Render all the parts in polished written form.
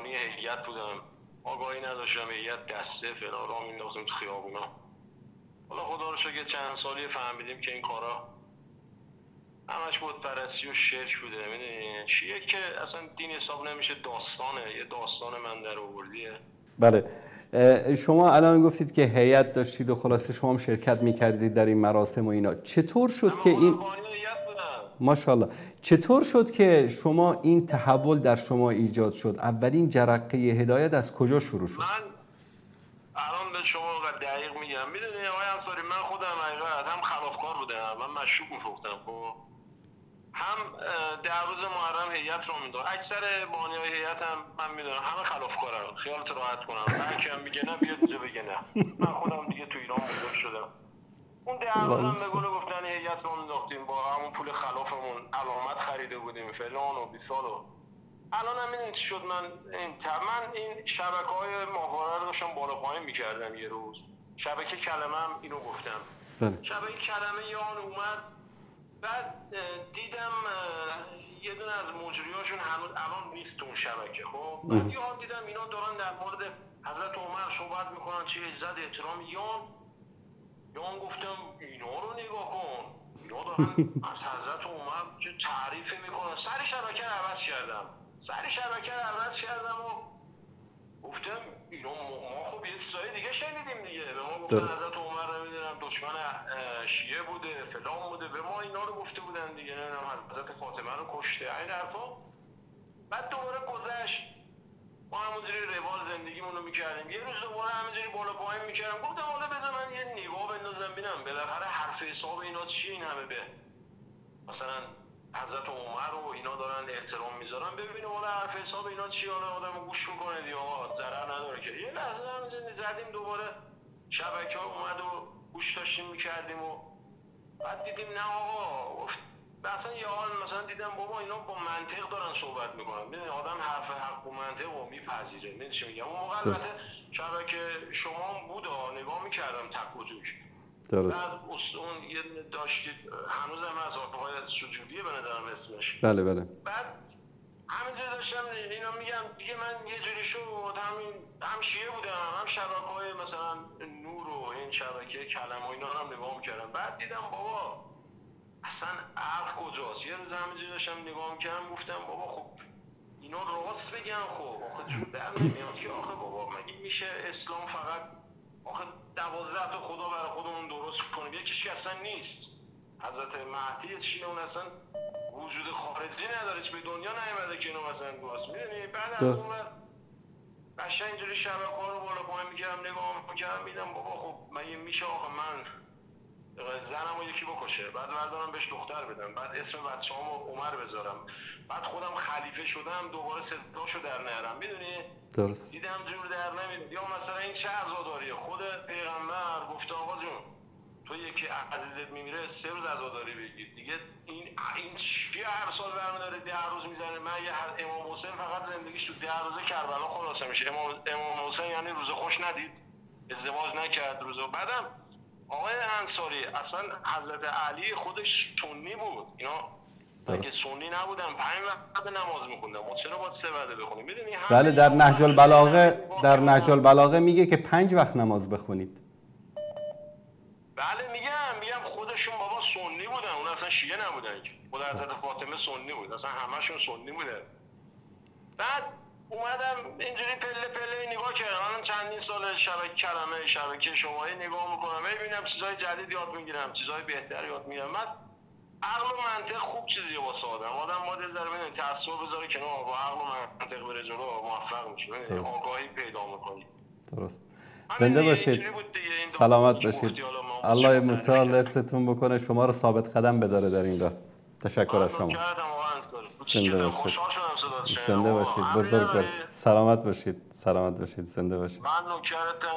بانی هیئت بودم، آگاهی نداشتم، هیئت دسته فلان راه مینداختیم تو خیابونا. حالا خدا رو شکر چند سالی فهمیدیم که این کارا همش بود پرستی و شرک بوده. میدونی چیه که اصلا دین حساب نمیشه، داستانه، یه داستان من در آوردیه. بله. شما الان گفتید که هیئت داشتید و خلاصه شما هم شرکت میکردید در این مراسم و اینا. چطور شد که این ماشاءالله چطور شد که شما این تحول در شما ایجاد شد؟ اولین جرقه هدایت از کجا شروع شد؟ من الان به شما دقیق میگم. میدونی آقای انصاری، من خودم حقیقت هم خلافکار بودم، من مشروب میفروختم، خب هم در روز محرم هیئت رو میدونم. اکثر بانیای هیئت هم من میدونم همه خلافکارن، خیالت راحت کنم. هر کی هم میگه نه بیاد اینجا بگه نه. من خودم دیگه تو ایران بزرگ شدم. اون در روزم به قول گفتن هیئت رو مینداختیم، با همون پول خلافمون علامت خریده بودیم فلان و بیسال. و الان هم میدونید چی شد؟ من این شبکه‌های ماهواره رو داشتم بالا پایین میکردم. یه روز شبکه کلمه هم اینو گفتم. شبکه کلمه یان اومد، بعد دیدم یه دونه از مجریاشون هنوز الان نیست تو اون شبکه. خب بعد یان دیدم اینا دارن در مورد حضرت عمر صحبت میکنن، چه عزت احترام. یان گفتم اینا رو نگاه کن، اینا دارن از حضرت عمر چه تعریفی میکنن. سری شبکه رو عوض کردم و گفتم اینا ما خب یه چیزای دیگه شنیدیم دیگه. به ما گفتن حضرت عمر نمیدونم دشمن شیعه بوده فلان بوده، به ما اینا رو گفته بودن دیگه، نمیدونم حضرت فاطمه رو کشته، این حرفا. بعد دوباره گذشت، ما همونجوری روال زندگیمون رو میکردیم. یه روز دوباره همونجوری بالا پایین میکردم. گفتم حالا بذار من یه نگاه بندازم ببینم بالاخره حرف حساب اینا چیه، این همه به مثلا حضرت عمر و اینا دارن احترام میذارن، ببینیم حالا حرف حساب اینا چی. حالا آدمو گوش میکنه دیگه، آقا ضرر نداره که. یه لحظه همونجوری زدیم، دوباره شبکه ها اومد و گوش داشتیم میکردیم و بعد دیدیم نه آقا، مثلا یه حال مثلا دیدم بابا اینا با منطق دارن صحبت میکنن. ببین آدم حرف حق و منطق رو میپذیره. میدونی چی میگم؟ اون موقع البته شبکه شما بود نگاه میکردم تک و توک. درست. بعد اون یه داشتید هنوزم از آقای سجودیه به نظرم اسمش. بله. بعد همینجا داشتم اینا میگم دیگه، من یه جوری شد هم شیعه بودم، هم شبکه‌های مثلا نور و این شبکه کلم و اینا هم نگاه میکردم. بعد دیدم بابا اصلا عقل کجاست؟ یه روز همینجوری داشتم نگاه میکردم، گفتم بابا خب اینا راست بگن، خب آخه جور در نمیاد که آخه بابا مگه میشه اسلام فقط آخه 12 تا خدا برای خودمون درست کنیم؟ یکیش اصلا نیست. حضرت مهدی چیه؟ اون اصلا وجود خارجی نداره، چه به دنیا نیومده که اینو مثلا درست. میدونی بعد از اون قشنگ اینجوری شبکه‌ها رو بالا پایین میکردم نگاه میکردم، میدم بابا خب مگه میشه آخه من زنم رو یکی بکشه، بعد بردارم بهش دختر بدم، بعد اسم بچه‌هامو عمر بذارم، بعد خودم خلیفه شدم دوباره صداشو در نیارم. میدونی درست. دیدم جور در نمیاد. یا مثلا این چه عزاداریه؟ خود پیغمبر گفته آقا جون تو یکی عزیزت میمیره 3 روز عزاداری بگیر دیگه. این چیه هر سال برمی‌داره 10 روز میزنه؟ من یه امام حسین فقط زندگیش تو 10 روز کربلا خلاصه میشه. امام حسین یعنی روز خوش ندید، ازدواج نکرد روز. بعدم آقای انصاری اصلا حضرت علی خودش سنی بود. اینا اگه سنی نبودن 5 وقت نماز میخوندن، ما چرا باید 3 وقت بخونیم؟ میدونی بله در نهج البلاغه میگه که 5 وقت نماز بخونید. بله میگم خودشون بابا سنی بودن، اون اصلا شیعه نبودن که. خود حضرت فاطمه سنی بود، اصلا همشون سنی بودن. بعد اومدم اینجوری پله پله نگاه کردم. الان چندین سال شبکه کلمه شبکه شمالی نگاه میکنم، میبینم چیزای جدید یاد میگیرم، چیزای بهتر یاد میگیرم. بعد عقل و منطق خوب چیزیه واسه آدم باید یه ذره ببین تعصب بذاره کنار، با عقل و منطق بره جلو موفق میشه. آگاهی پیدا میکنی. درست. زنده باشید، سلامت باشید. الله متعال حفظتون بکنه، شما رو ثابت قدم بداره در این راه. تشکر از شما. زنده باشید. زنده باشید بزرگوار. سلامت باشید. زنده باشید. من نوکرتم.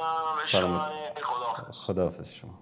خداحافظ. خداحافظ شما.